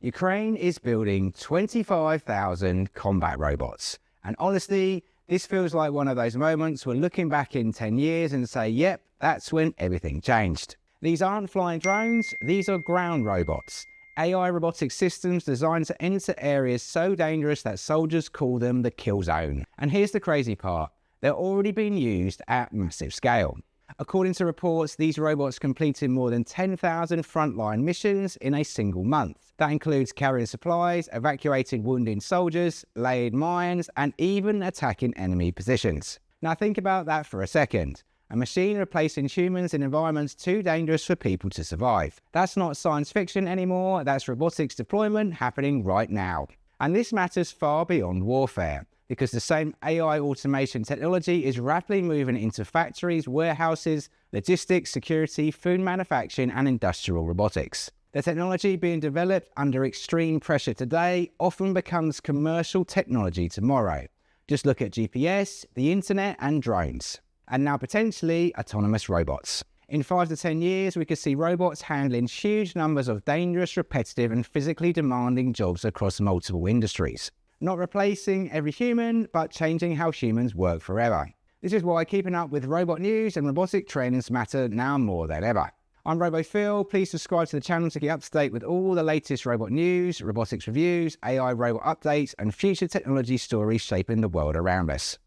Ukraine is building 25,000 combat robots. And honestly, this feels like one of those moments we're looking back in 10 years and say, yep, that's when everything changed. These aren't flying drones, these are ground robots. AI robotic systems designed to enter areas so dangerous that soldiers call them the kill zone. And here's the crazy part, they're already being used at massive scale. According to reports, these robots completed more than 10,000 frontline missions in a single month. That includes carrying supplies, evacuating wounded soldiers, laying mines, and even attacking enemy positions. Now think about that for a second. A machine replacing humans in environments too dangerous for people to survive. That's not science fiction anymore, that's robotics deployment happening right now. And this matters far beyond warfare, because the same AI automation technology is rapidly moving into factories, warehouses, logistics, security, food manufacturing, and industrial robotics. The technology being developed under extreme pressure today often becomes commercial technology tomorrow. Just look at GPS, the internet, and drones. And now potentially autonomous robots. In 5 to 10 years, we could see robots handling huge numbers of dangerous, repetitive, and physically demanding jobs across multiple industries. Not replacing every human, but changing how humans work forever. This is why keeping up with robot news and robotic trends matter now more than ever. I'm RoboPhil. Please subscribe to the channel to get up to date with all the latest robot news, robotics reviews, AI robot updates, and future technology stories shaping the world around us.